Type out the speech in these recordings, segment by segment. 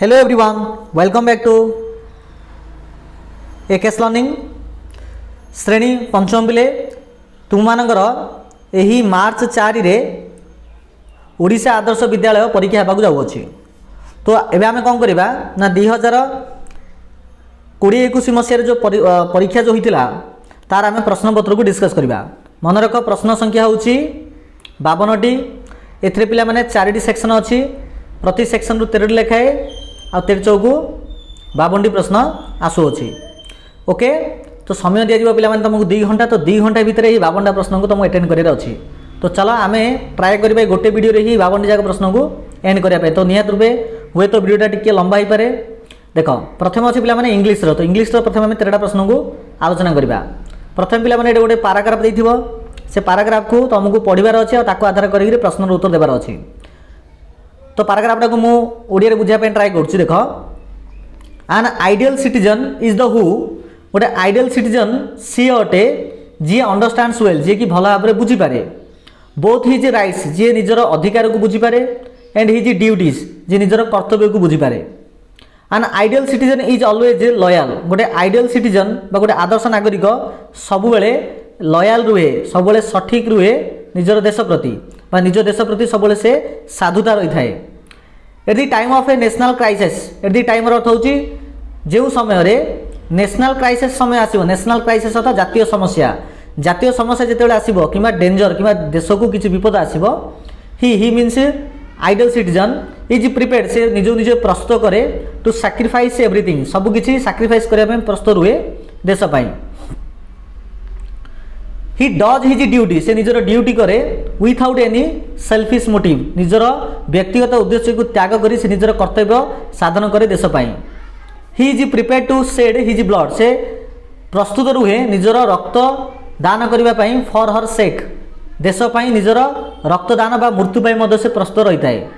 Hello everyone, welcome back to AKS learning श्रेणी पंचम पिले तुमମାନଙ୍କର ଏହି मार्च 4 रे ओडिशा आदर्श विद्यालय परीक्षा हेबाकु जाउअछि। तो एबे आमे कोन करबा ना 2020-21 मसिया रे जो परीक्षा जो होइतिला तार आमे प्रश्न पत्र को डिस्कस करबा। मन रख प्रश्न संख्या होछि 52टी। एथरे पिला माने 4टी सेक्शन अछि, प्रति सेक्शन रु 13 लेखाए आ 13 चौकु 52टी प्रश्न आसुअछि। ओके, तो समय दिया जिवो पिला माने तुमको 2 घंटा, तो 2 घंटा भितर ही 52टा प्रश्न को तुम अटेंड करियर अछि। तो चलो आमे ट्राई करबे गोटे वीडियो रे ही 52टी जाक प्रश्न को एंड करिया पे। तो नियत रूपे हुए तो वीडियोटा टिके लंबा ही पारे। देखो प्रथम अछि पिला माने इंग्लिश रो, तो इंग्लिश रो प्रथम आमे 13टा प्रश्न को आलोचना करबा। प्रथम पिला माने गोटे पैराग्राफ देथिबो, से पैराग्राफ को तुमको पढिबार अछि और ताको आधार करिक प्रश्न रो उत्तर देबार अछि। तो पैराग्राफटा को मु ओडिया रे बुझिया पे ट्राई करछि। देखो, N ideal citizen is the who, गोटे आइडियल सिटीजन सी अटे जी अंडरस्टैंड्स वेल, जी कि भल भाव बुझी पारे, बोथ हिज राइट्स, जी निजर अधिकार को बुझी पारे, एंड हिज ड्यूटीज, जी निजर कर्तव्य को बुझी पारे। N ideal citizen is always loyal, गोटे आइडियल सिटीजन बा गोटे आदर्श नागरिक सब बेले लॉयल रुहे, सब बेले सठिक रुहे निजर देश प्रति बा निज देश प्रति सब बेले से साधुता रही थाए। At the time of a national crisis, at the time अर्थ होची जो समय रे नेशनल क्राइसिस समय आसीबो, नेशनल क्राइसिस अर्थात जातीय समस्या जेतेबेले आसीबो किबा डेंजर किबा देश को किछि विपद आसीबो, he means ideal citizen is prepared, से निज प्रस्तुत करे टू सैक्रिफाइस एवरीथिंग, सब किछि सैक्रिफाइस करिया पे प्रस्तुत रुहे देश पई। ही डज हिज ड्यूटी, से निजर ड्यूटी करे विथआउट एनी सेल्फिश मोटिव, निजर व्यक्तिगत उद्देश्य को त्याग करी से निजर कर्तव्य साधन करे देश पई। He is prepared to shed his blood, से प्रस्तुत रुहे निजर रक्त दान करबा पई फॉर हर सेक, देश पई निजर रक्तदान बा मृत्यु पई मध्य से प्रस्तुत रही थाए।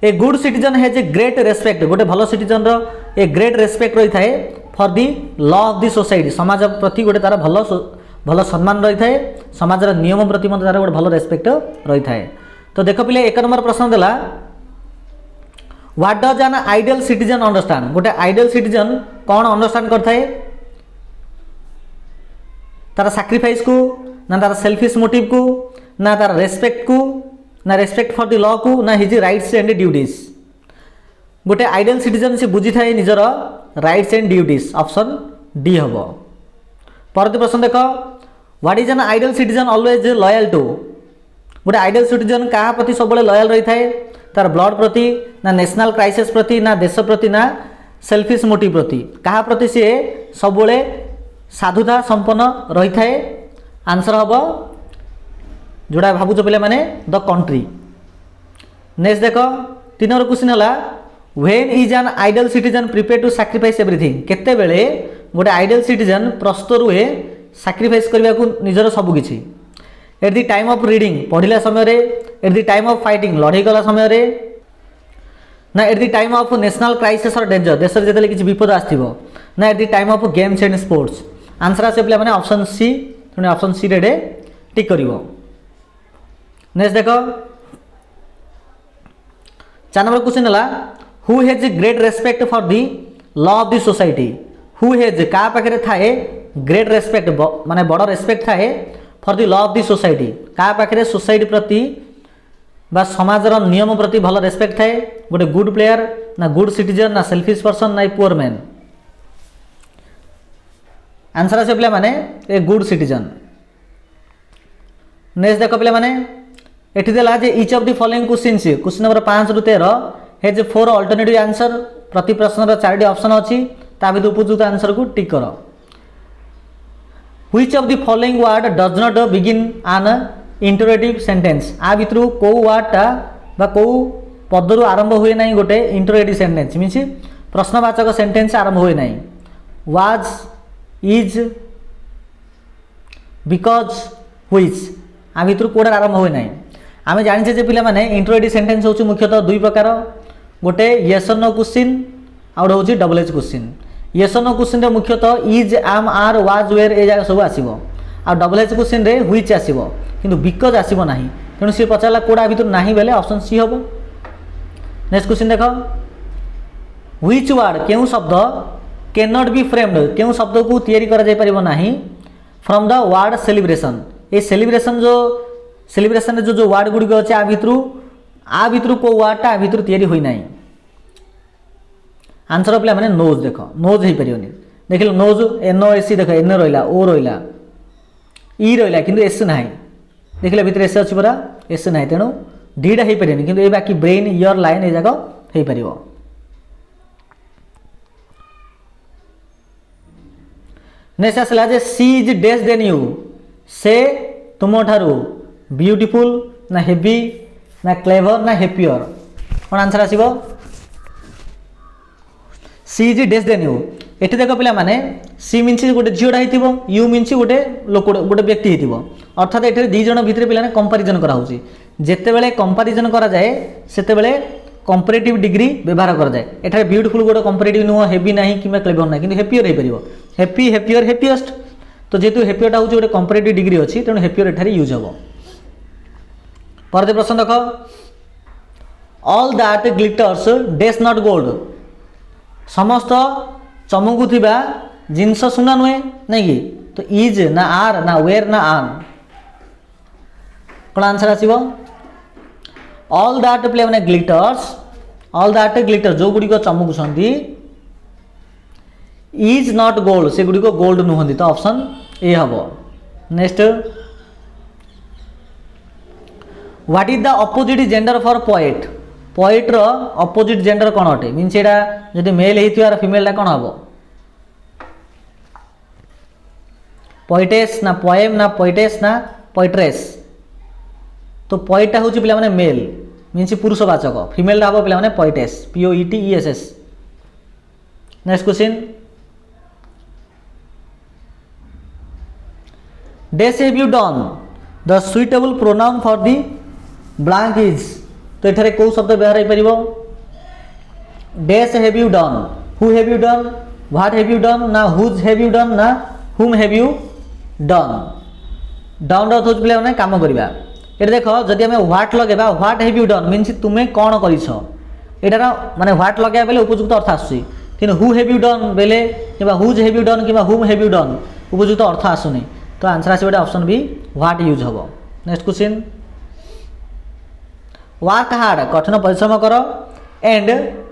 A good citizen has a great respect, गोटे भलो सिटीजन रो ए ग्रेट रेस्पेक्ट रही थाए for the law of the society, समाज प्रति गोटे तार भलो सम्मान रही थाए, समाज नियम प्रति मध्य तार गोटे भलो रेस्पेक्ट रही थाए। तो देखो पिले 1 नंबर प्रश्न देला, what does N ideal citizen understand, गोटे आइडियल सिटीजन कौन अंडरस्टैंड करथाए, तार सैक्रिफाइस को ना तार सेल्फिश मोटिव को ना तार रेस्पेक्ट को ना रेस्पेक्ट फॉर द लॉ को ना हिज राइट्स एंड ड्यूटीज। गोटे आइडियल सिटीजन से बुझी थाए निजर rights and duties, option D हबो। परवर्ती प्रश्न देखो, what is an ideal citizen always loyal to, गोटे आइडियल सिटीजन कहा प्रति सब लॉयल रही थाए, तार ब्लड प्रति ना नेशनल क्राइसिस प्रति ना देश प्रति ना सेल्फिश मोटिव प्रति, कहा प्रति सी सब साधुता संपन्न रही थाए। आंसर हम जोड़ा भावुच पे माने द कंट्री। नेक्स्ट देख 3 नंबर क्वेश्चन है, when is an ideal citizen prepare to sacrifice everything, केते बेले गोटे आइडियल सिटीजन प्रस्तुत रुहे सैक्रिफाइस करने को निजर सबकिछि। At the time of reading, पढ़िला समय रे, at the time of fighting, लड़ाई कला समय रे, ना at the time of national crisis और डेंजर, देश में जिते किसी विपद आसथिबो, ना at the time of games and sports. Answer आसे पिला माने ऑप्शन सी, तुने ऑप्शन सी रे टिक करिवो। नेक्स्ट देखो 4 नंबर क्वेश्चन हला, who has great respect for the law of the society, who has का पाखरे थाए ग्रेट रेस्पेक्ट माने बड़ रेस्पेक्ट थाए for the law of the society, का पाखरे सोसाइटी प्रति बा समाजर नियम प्रति भल रेस्पेक्ट थाए, गोटे गुड प्लेयर ना गुड सिटीजन ना सेल्फिश पर्सन ना पुअर मैन। आंसर आसे पिला माने ए गुड सिटीजन। नेक्स्ट देखो पिला माने एठी देला जे each of the following questions, question number 5 रु 13 हैज 4 अल्टरनेटिव आंसर, प्रति प्रश्न रो 4टी ऑप्शन अछि, ता भितर उपयुक्त आंसर को टिक करो। Which of the following word does not begin an interrogative sentence, आ भितर को वर्डटा बा को पदरु आरंभ हुए नाही गोटे इंटरोगेटिव सेंटेंस, मीन्स प्रश्नवाचक सेंटेंस आरंभ हुए नाही। वाज, इज, बिकॉज, व्हिच, आ भितर कोडा आरंभ हुए नाही। आमे जानिछे जे पिला माने इंटरोगेटिव सेंटेंस होची मुख्यतः 2 प्रकार, गोटे यस और नो क्वेश्चन आ गोटे होची डबल एच क्वेश्चन। यस और नो क्वेश्चन रे मुख्यतः इज, आम, आर, वाज, वेयर ए जागा सब आसीबो, आ डबल एच क्वेश्चन रे व्हिच आसीबो, किंतु बिकॉज आसीबो नाही। तेणु सी पचारला कोडा भितर नाही बेले ऑप्शन सी हबो। नेक्स्ट क्वेश्चन देखो, व्हिच वर्ड केउ शब्द कैन नॉट बी फ्रेम्ड केउ शब्द को तैयारी करा जाय परिबो नाही from the word celebration A celebration जो वर्ड गुडी अछि आ भितरु को वर्डटा आ भितरु तैयारी होई नाही आंसर पिला माने नोज देखो नोज हे परियोनी देखिलो नोज एन ओ एस देखो एन रहिला ओ रहिला ई रहिला किंतु एस नाही देखिले भितर एस अछि परा एस नाही तेनु डीडा हे परियोनी किंतु ए बाकी ब्रेन इयर लाइन ए जाको हे परियो नेक्स्ट आसला जे सी इज डेस देन यू से तुम ठारू ब्यूटीफुल ना हेवी ना क्लेवर ना हैप्पियर कौन आंसर आसीबो she is dash than you एठी देखो पिला माने सी मीन्स गोटे झियोडा हेतिबो यू मीन्स गोटे लोक गोटे व्यक्ति हेतिबो अर्थात एठी दी जण भितर पिला ने कंपैरिजन करा होची जेते बेले कंपैरिजन करा जाए सेते बेले कंपैरेटिव डिग्री व्यवहार करा जाए एठारे ब्यूटीफुल गोटे कंपैरेटिव नुह हेवी नाही किबा क्लेवर नाही किंतु हैप्पियर हे परिबो हैप्पी हैप्पियर हैप्पीएस्ट तो जेतु हैप्पियरटा होची गोटे कंपैरेटिव डिग्री अछि तेनु हैप्पियर एठारे यूज हबो परते प्रश्न देखो all that glitters dash not gold समस्त चमकु थिबा जिंस सुना नुहे नहीं कि तो इज ना आर ना वेयर ना आन कौन आंसर आसीबो ऑल दैट प्ले माने ग्लिटर्स ऑल दैट ग्लिटर जो गुडी को चमकु संती इज नॉट गोल्ड से गुडी को गोल्ड नुहंदी तो ऑप्शन ए हबो next what is the opposite gender for poet poet रो ऑपोजिट जेंडर कोन अटे मींस एडा जदि मेल हेतियार फीमेल ला कोन हबो पोएटेस ना पोएम ना पोएटेस ना पोएट्रेस तो पोएटा होची पिला माने मेल मींस पुरुषवाचक फीमेल ला हबो पिला माने poetess P O E T E S S next question dash have you done the suitable pronoun for the blank is तो एठारे को शब्द व्यवहार हो परिबो dash have you done who have you done what have you done ना whose have you done ना whom have you done डाउन अर्थ होच प्ले माने काम करबा एटा देखो जदि हमें व्हाट लगेबा what have you done means तुमे कोन करिसो एटार माने व्हाट लगाया बेले उपयुक्त अर्थ आसुची किन हु हैव यू डन बेले किबा हुज हैव यू डन किबा हुम हैव यू डन उपयुक्त अर्थ आसुनी तो आंसर आसीबे ऑप्शन बी व्हाट यूज हबो नेक्स्ट क्वेश्चन वर्क हार्ड कठिन परिश्रम कर and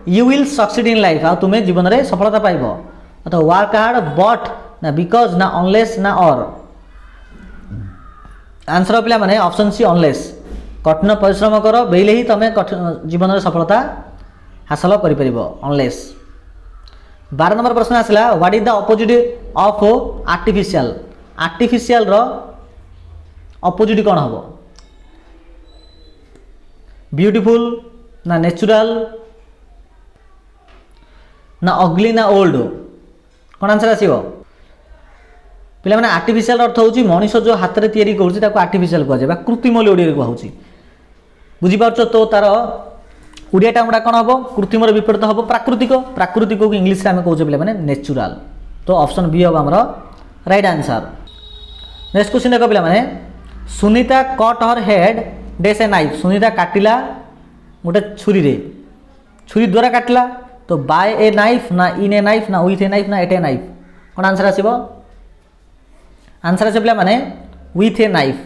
you will succeed in life आ तुम्हें जीवन में सफलता पाइब तो वर्क हार्ड बट ना बिकज ना अनलेस ना और आंसर पिला माने ऑप्शन सी अनलेस कठिन परिश्रम कर बेले ही तुम्हें जीवन में सफलता हासिल कर परिबो अनलेस 12 नंबर प्रश्न आसला what is the opposite of artificial artificial रो ऑपोजिट कौन हबो ब्यूटीफुल ना नेचुरल ना अगली ना ओल्ड कौन आंसर आसीबो पिला माने आर्टिफिशियल अर्थ होची मनीष जो हाथ रे तयारी करछि ताको आर्टिफिशियल कहै बा कृत्रिम ओडिया रे कहउछि बुझि पारछो तो तार ओडिया टाइमडा कोन हबो कृत्रिम रे विपरीत हबो प्राकृतिक प्राकृतिक को इंग्लिश रे हम कहउछे पिला माने नेचुरल तो ऑप्शन बी हबो हमरो राइट आंसर नेक्स्ट क्वेश्चन देखो पिला माने Sunita cut her head dash a knife Sunita काटिला गोटे छुरी द्वारा काटिला तो बाय ए नाइफ ना इन ए नाइफ ना विथ ए नाइफ ना एट ए नाइफ कौन आंसर आसीबो आंसर आसे पिला माने विथ ए नाइफ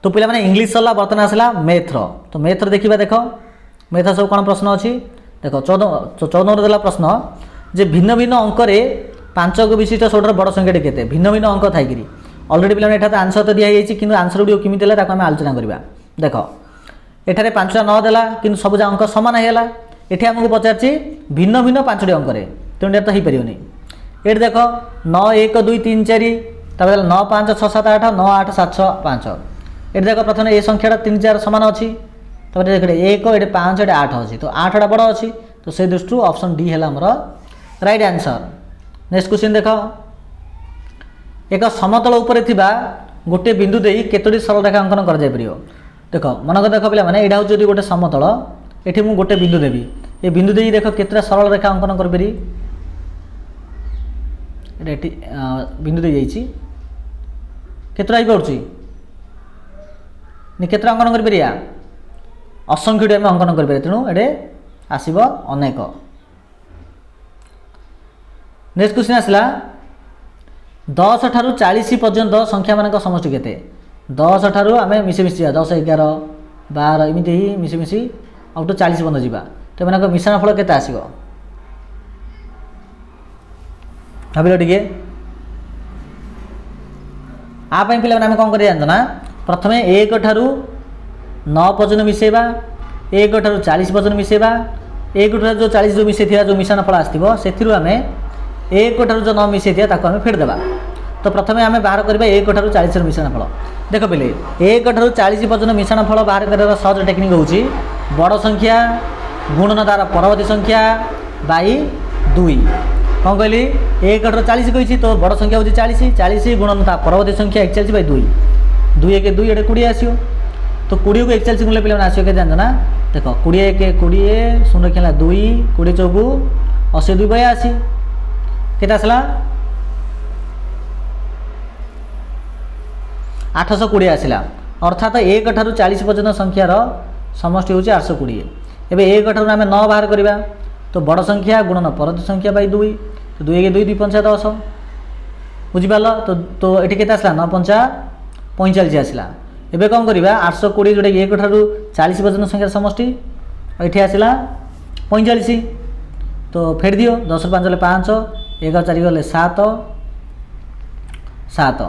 तो पिला माने इंग्लिश सला बर्तन आसला मैथ रो तो मैथ रो देखिबा देखो मैथ सब कोन प्रश्न अछि देखो 14 नंबर देला प्रश्न जे भिन्न भिन्न अंक रे 5 को विशिष्ट सबटर बड़ संख्याटी केते भिन्न भिन्न अंक थाई करी ऑलरेडी पिला एठा आंसर तो दिया जायछि किंतु आंसर गुडी किमिति देला ताको हम आलोचना करबा देखो एठारे 5टा 9 देला किंतु सब अंक समान हेला एठी हमकु पचारछि भिन्न भिन्न 5टी अंक रे तेणु तो ही परियोनी एठी देखो 9 1 2 3 4 तबे 9 5 6 7 8 9 8 7 6 5 एठी देखो प्रथम ए संख्याटा 3 4 समान अछि तबे देखो 1 एठी 5 एठी 8 अछि तो 8 टा बड़ अछि तो से दृष्टि ऑप्शन डी हेला हमर राइट आंसर नेक्स्ट क्वेश्चन देखो एक समतल उपरे थिबा गोटे बिंदु देई केतोटी सरल रेखा अंकन कर जाय परियो देखो मन को देखो पिला माने एडा होची गोटे समतल एठी मु गोटे बिंदु देबी ए बिंदु देई देखो केतरा सरल रेखा अंकन कर परी एठी बिंदु देई जाईची केतरा ही पड़ुची नि केतरा अंकन कर परिया असंख्यटी हम अंकन कर परे तेनु एडे आसीबो अनेक। नेक्स्ट क्वेश्चन आसला 10 ठारू 40 पर्यंत संख्या मानक समष्टि केते। 10 ठारू आमे मिसे मिसी 10 11 12 एमिति ही मिसे मिसी आउट टू 40 पर्यंत जीवा तो मानक मिश्रण फल केते आसीबो भाबिलो टिके। आ पई पिला आमे कोन करि जानत ना प्रथमे 1 ठारू 9 पर्यंत मिसेबा 1 ठारू 40 पर्यंत मिसेबा 1 ठारू जो 40 जो मिसे थिया जो मिश्रण फल आस्तिबो सेथिरु आमे 1 ठारू जो 9 मिसे थिया ताको आमे फेड देबा। तो प्रथमे आमे बाहर करबा 1 ठारू 40 रो मिश्रण फल। देख पिले 1 ठारू 40 पर्यंत मिश्रण फल बाहर करबा सहज टेक्निक होउची बड़ संख्या गुणन द्वारा परवर्ती संख्या बाई 2 कौन कहली 1 ठारू 40 कही तो बड़ संख्या होउची 40 40 गुणन ता परवर्ती संख्या 41 बाई 2 2 1 2 एडे 20 आसीओ। तो 20 को 41 गुणले पिले आसीओ के जान ना देख 20 1 20 शून्य खेला 2 20 चौगु 80 2 82 केटा आसला 820 आसला अर्थात 1 ठारू 40 पर्यंत संख्यार समष्टि होची 820। एबे 1 ठारू आमे 9 बाहर करिबा तो बड़ संख्या गुणन परवर्ती संख्या बाई 2 तो 2 1 2 2 5 10 बुझि पालो। तो एठी केते आसला 9 5 45 आसला। एबे कोन करिबा 820 जोडे 1 ठारू 40 पर्यंत संख्यार समष्टि एठी आसला 45 तो फेड दियो 10 5 ले 5 11 4 गले 7 7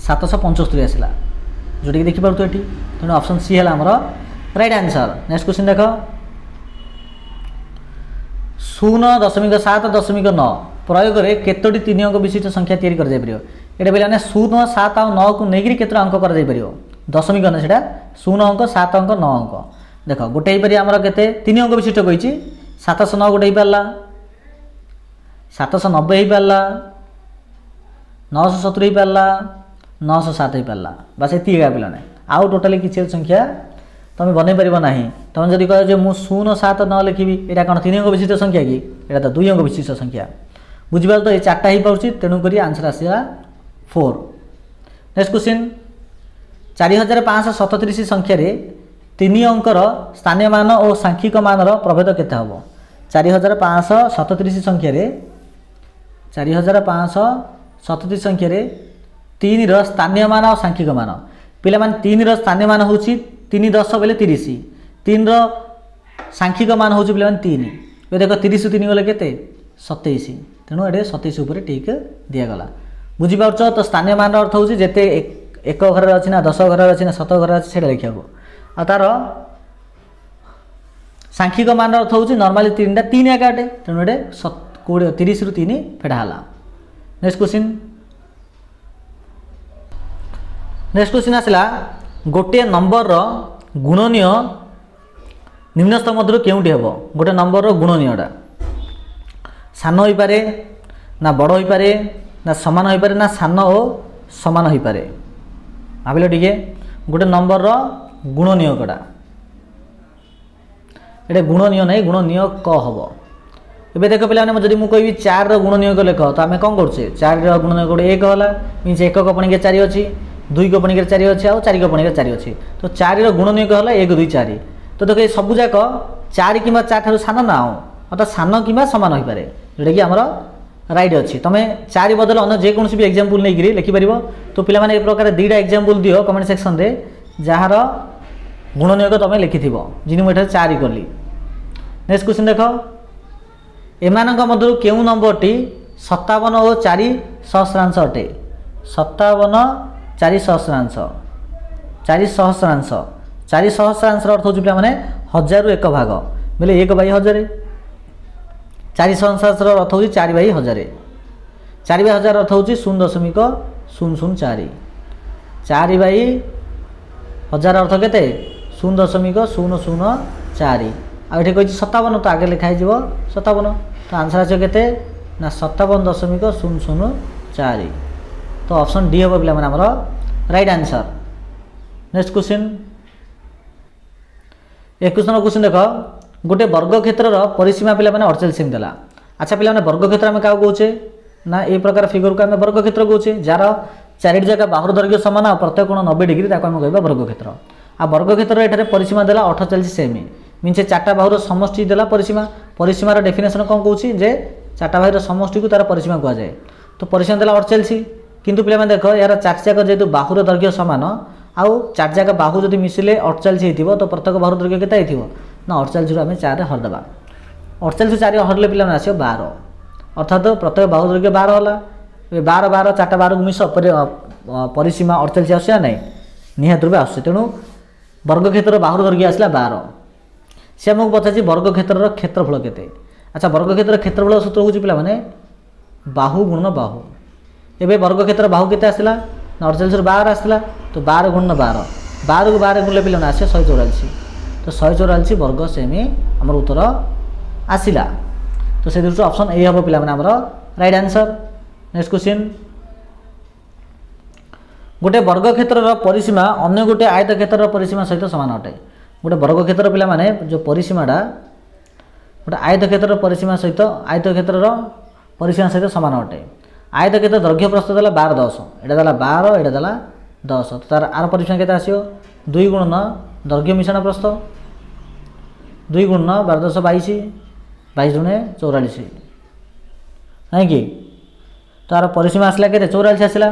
775 आसला जोटा कि देखि पारतो एठी तेणु ऑप्शन सी है हमर राइट आंसर। नेक्स्ट क्वेश्चन देख 0.7.9 प्रयोग रे केतोटी 3 अंक विशिष्ट संख्या तैयारी कर जाय परियो। एटा बेला ने 0 7 और 9 को नेगिरी केतरा अंक कर जाय परियो दशमिक न सेटा 0 अंक 7 अंक 9 अंक देख गोटे ही परिया हमर केते 3 अंक विशिष्ट कहिची 709 गोटे ही पारला 790 ही पारला 970 ही पारला 907 ही पारला बस एति एगा पिलाने आउ टोटली किछि संख्या तुम बनै परिबो नाही। तुम जदि कह जे मु 0 7 9 लिखिबी एटा कोन 3 अंक विशिष्ट संख्या कि एटा तो 2 अंक विशिष्ट संख्या बुझिबाल तो ए चारटा ही पाउची तेनु करी आंसर आसीला 4। नेक्स्ट क्वेश्चन 4537 संख्या रे 3 अंकर स्थानीय मान और सांख्यिक मान रो प्रभेद केते हबो। 4537 संख्या रे 4537 संख्या रे 3 रो स्थानीय मान और सांख्यिक मान पिला मान 3 रो स्थानीय मान होची 3 10 बेले 30 3 रो सांख्यिक मान होची पिला मान 3 ए देखो 30 3 गले केते 27 तेणु एडे 27 ऊपर टिक दिया गला बुझी पाउछ। तो स्थानीय मान अर्थ होची जेते एक घर अछि ना 10 घर अछि ना 7 घर अछि सेटा लिखिया को आ तार सांख्यिक मान अर्थ होची नॉर्मली 3 टा 3 एकाटे तेणु एडे 30 रु 3 फेडा हला। नेक्स्ट क्वेश्चन आसला गोटे नंबर रो गुणनीय निम्नस्थ मध्य केउटी हेबो। गोटे नंबर रो गुणनीयटा सान होई पारे ना बड़ होई पारे ना समान होई पारे ना सान ओ समान होई पारे भाबिलो टिके गोटे नंबर रो गुणनीय कटा एटे गुणनीय नै गुणनीय क हबो। एबे देखो पिला माने जदि मु कहबी 4 रो गुणनीय क लेख तो आमे कोन करछे 4 रो गुणनीय कोड 1 होला मींस 1 को पणिके 4 अछि 2 को पणिके 4 अछि आ 4 को पणिके 4 अछि तो 4 रो गुणनीय क होला 1 2 4 तो देखो ए सब जाक 4 किबा 4 थारु सान ना हो अत सान किबा समान होई पारे जेटा कि हमरो राइट अछि। तमे 4 बदल अन जे कोनसी भी एग्जांपल नै गिरी लिखि परिबो तो पिला माने ए प्रकार दीडा एग्जांपल दियो कमेंट सेक्शन रे जहार गुणनीय को तमे लिखिथिबो जिनि मु एठा 4 करली। नेक्स्ट क्वेश्चन देखो एमानक मध्य केउ नंबरटी 57 और 4 सहस्रांश अटे। 57 4 सहस्रांश 4 सहस्रांश 4 सहस्रांश अर्थ होची पिला माने 1000 रु 1 भाग बोले 1 बाई 1000 4 सहस्रांश अर्थ होची 4 बाई 1000 4 बाई 1000 अर्थ होची 0.004 4 बाई 1000 अर्थ केते 0.004 आ एठी कहछि 57 तो आगे लिखा हिजबो 57 तो आंसर आछे केते ना 57.004 तो ऑप्शन डी हबो पिला माने हमर right answer. Next question 21 number question देखो गोटे वर्ग क्षेत्र रो परिसीमा पिला माने 48 सेमी देला। अच्छा पिला माने वर्ग क्षेत्र में का कहउछे ना ए प्रकार फिगर को हम वर्ग क्षेत्र कहउछे जार चारिट जगह बाहुर दैर्घ्य समान आ प्रत्येक कोण 90 डिग्री ताको हम कहबा वर्ग क्षेत्र आ वर्ग क्षेत्र एठारे परिसीमा देला 48 सेमी मीन से चार्टा बाहुर समष्टि देला परिसीमा परिसीमार डेफिनेशन कौन कौन जे चार्टा बाहुर समष्टि को तार परिसीमा कह जाए तो परिसीमा देला 48 किंतु पे देख यार चारिजाक जेहेतु बाहुर दैर्घ्य सामान आउ चारिजाक बाहु जब मिसिले 48 हो तो प्रत्येक बाहुर दैर्घ्य केते हो ना 48 आम 4 हरदेवा 48 4 हरले पे आस 12 अर्थात प्रत्येक बाहु दैर्घ्य 12 है 12 12 चार्टा 12 को मिस परिसीमा 48 आसा ना निहत रूप आस तेणु वर्ग क्षेत्र बाहुर दैर्घ्य आसला 12 सी आमको पचार वर्ग क्षेत्र क्षेत्रफल केते अच्छा वर्ग क्षेत्र क्षेत्रफल सूत्र हूँ पे बाहु गुणन बाहु एवं वर्ग क्षेत्र बाहु केते आसला 48 12 आसला तो 12 गुणन 12 12 को 12 गुणले पे आसे 144 तो 144 वर्ग सेमी आम उत्तर आसला तो से दृष्टि ऑप्शन ए हम पे राइट आंसर। नेक्स्ट क्वेश्चन गोटे वर्ग क्षेत्र परिसीमा अन्य गोटे आयत क्षेत्र परिसीमा सहित सामान अटे गोटे वर्ग क्षेत्र पिला माने जो परिसीमाटा गोटे आयत क्षेत्र परिसीमा सहित आयत क्षेत्र परिसीमा सहित सामान अटे आयत क्षेत्र दैर्घ्य प्रस्थ देला 12 10 एटा देला 12 एटा देला 10 तो तार आर परिसीमा केते आसियो 2 गुणन दैर्घ्य मिश्रण प्रस्थ 2 गुणन 12 10 22 22 गुणे 44 नहीं कि तार परिसीमा आसला केते 44 आसला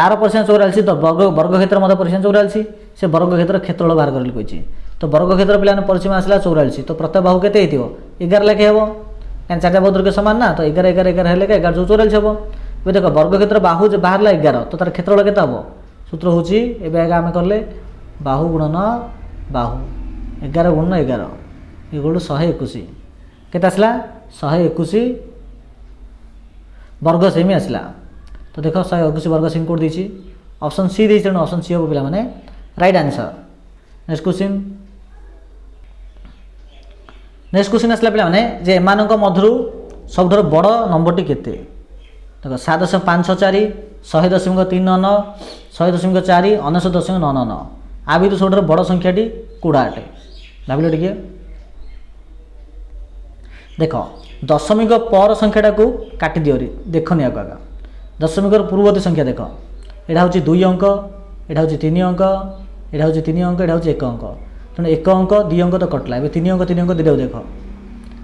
आर परिसीमा 44 तो वर्ग क्षेत्र मध्य परिसीमा 44 से वर्ग क्षेत्र क्षेत्रफल बाहर कर कही तो वर्ग क्षेत्र पे परिसीमा आसला 44 तो प्रत्येक बाहु केते 11 लेखे हे क्या चार्टा बाहु दैर्घ्य सामान ना तो 11 11 11 हेल्ले 11 जो 44 हम ये देख वर्ग क्षेत्र बाहु बाहर 11 तो तार क्षेत्रफल केते हम सूत्र हूँ आम कले बाहु गुणन बाहु 11 गुणन 11 इक्वल टू 121 केते आसला 121 वर्ग सेमी आसला तो देख 121 वर्ग सेमी कोड देछि ऑप्शन सी देछि तेणु ऑप्शन सी हम पे राइट आंसर। नेक्स्ट क्वेश्चन आसला पे जे एमानक मधुर सबुठ बड़ नंबरटी केते देख 7.564 100.39 100.4 99.99 आ भी तो सब बड़ संख्याटी कूड़ा अटे भाविल टे देख दशमिक पर संख्याटा को काटी दियो देखनी आगे दशमिक पूर्ववर्ती संख्या देख यहाँ हूँ 2 अंक यहाँ हूँ 3 अंक यहाँ हूँ 3 अंक यहाँ हूँ 1 अंक तेणु 1 अंक 2 अंक तो कटला ए 3 अंक 3 अंक दीटा देख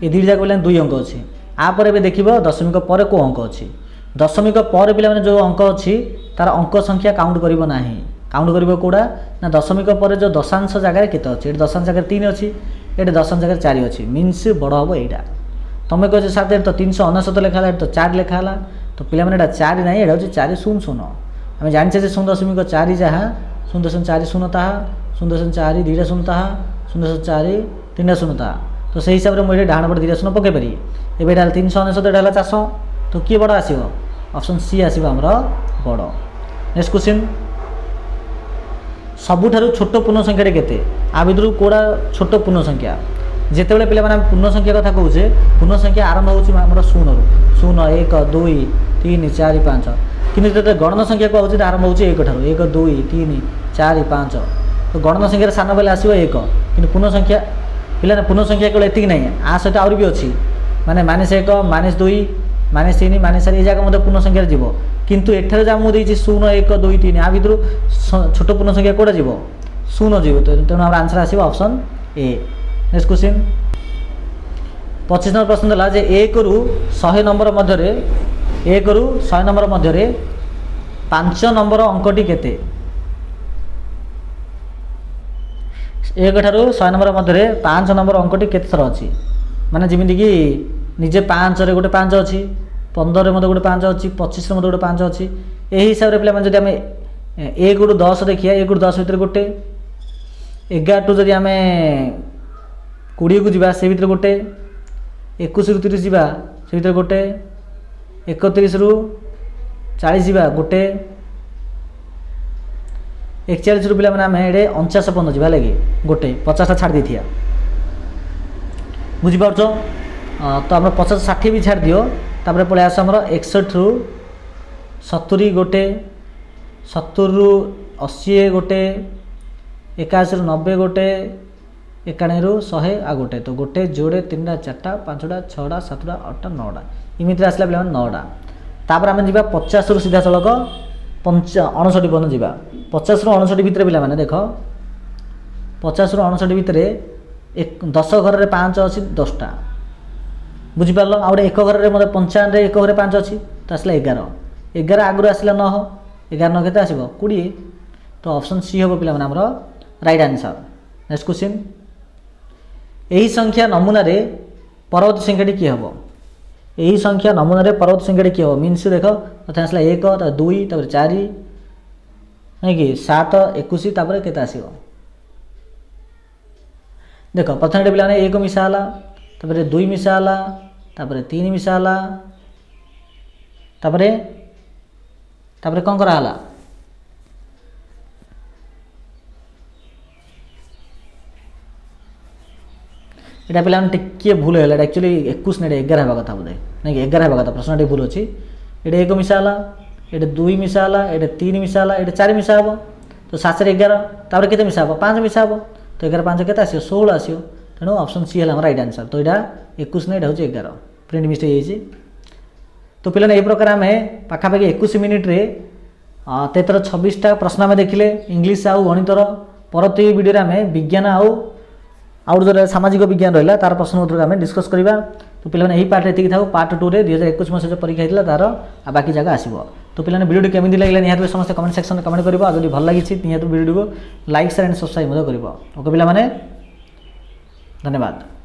ये दुईटा जाक 2 अंक अच्छी आपर देख दशमिक पर को अंक अच्छी दशमिक पर पे जो अंक अच्छी तार अंक संख्या काउंट कर काउंट कर कौड़ा ना दशमिक पर जो दशांश जगह केते अच्छी ये दशांश जगह 3 अच्छी ये दशांश जगह 4 अच्छी मीनस बड़ हम यहाँ तुम्हें कहे साथ तो 399 लिखा तो 4 लिखा तो पे 4 ना ये हूँ 4 0 0 आम जाने 0.4 जहाँ 0.4 शून्य ताहा 0.4 2टा शून्य ताहा 0.4 3टा शून्य ताहा तो से हिसाब से मुझे डाण पटे 2टा शून्य पकई पारि एवं 399 एटा 400 तो किए बड़ आसो ऑप्शन सी आसो आमर बड़। नेक्स्ट क्वेश्चन सबुठारु छोट पूर्ण संख्या केते आ भितर कोड़ा छोट पूर्ण संख्या जिते पे पूर्ण संख्या कथा कहे पूर्ण संख्या आरंभ होमर 0 1 2 3 4 5 कि गणन संख्या को आरंभ हो 1 1 2 3 4 5 तो गणन संख्यार सान बेले आसो 1 कि पूर्ण संख्या पे पूर्ण संख्या केवल एति ना आ सहित आहरी भी अच्छी माने -1 -2 -3 -4 ये जगह मतलब पूर्ण संख्या जीव किंतु एठारे जहाँ मुझे 0 1 2 3 आ भर छोट पूर्ण संख्या कौटा जीव 0 जीव तेणु आम आंसर आसो option A. Next question 25 number प्रश्न देला जे 1 रु 100 नंबर मध्य 1 रु 100 नंबर मध्य 5 नंबर अंकटी केते 1 ठारू 100 नंबर मध्य 5 नंबर अंकटी केते थर अच्छी माने जमीन कि निजे 5 रे गोटे 5 अच्छी 15 रे गोटे 5 अच्छी 25 रे गोटे 5 अच्छी यही हिसाब से पे जब आम 1 रु 10 देखिए 1 रु 10 भितर गोटे 11 टू जब आम 20 को जीवा से भीतर गोटे 21 रु 30 जीवा से भीतर गोटे 31 रु 40 जीवा गोटे 41 रु पे आम ये 49 पर्यटन जीवा लगे गोटे 50टा छाड़ दी बुझीपार तो आम 50 60 भी छाड़ दियो तापर पलि आस आमर 61 रु 70 गोटे 70 रु 80 गोटे 81 रु 90 गोटे 91 रु 100 आ गोटे तो गोटे जोड़े 3टा 4टा 5टा 6टा 7टा 8टा 9टा इमित आसला पे 9टा तापर आम जा 50 रु सीधा सड़क 59 पर्यटन जा 50 रु 59 भितर पे देख 50 रु 59 भितर 10 घर में 5 अच्छी 10टा बुझिपार आ गए 1 घर में मतलब 55 1 घर 5 अच्छी तो आसला 11 11 आगुरी आसला 9 11 9 के आसो 20 तो ऑप्शन सी हम पे आमर राइट आंसर। नेक्स्ट क्वेश्चन यही संख्या नमूना रे परवर्ती संख्याटी किए हम यही संख्या नमूना रे परवर्ती संख्याटी किए हम मीन्स देख प्रथम आसला 1 2 4 नहीं कि 7 21 तापर केते आसीबो देख प्रथम पे पे 1 मिसाला तापर 2 मिसाला तापर 3 मिसाला तापर तापर कौन कराला यहाँ पे टिके भूल है एक्चुअली 21 नहीं 11 हवा कथा बोधे नहीं कि 11 हवा कथा प्रश्न भूल अच्छी ये 1 मिसाला ये 2 मिसाला ये 3 मिसाला ये 4 मिसा हम तो 7 से 11 तापर केते मिसा हम 5 मिसा हम तो 11 5 केते आसो 16 आसो तेणु ऑप्शन सी है राइट आंसर। तो यहाँ 21 नहीं हूँ 11 प्रिंट मिस्टेक हो तो पे यही प्रकार आम पाखापाखि 21 मिनिट रे 26टा प्रश्न आम देखिले इंग्लीश आउ गणितर परवर्ती वीडियो आम विज्ञान आउ जो सामाजिक विज्ञान रहा तार प्रश्न उत्तर आम डिस्कस करवा। तो पे यही पार्ट ये था पार्ट 2 रे 2021 मसीह जो परीक्षा होता तार बाकी जगह आसो। तो पे वीडियो केमी लगे निहत समस्त कमेंट सेक्शन में कमेंट कर जो भल लगी निहत वीडियो को लाइक शेयर एंड सब्सक्राइब कर ओके पे धन्यवाद।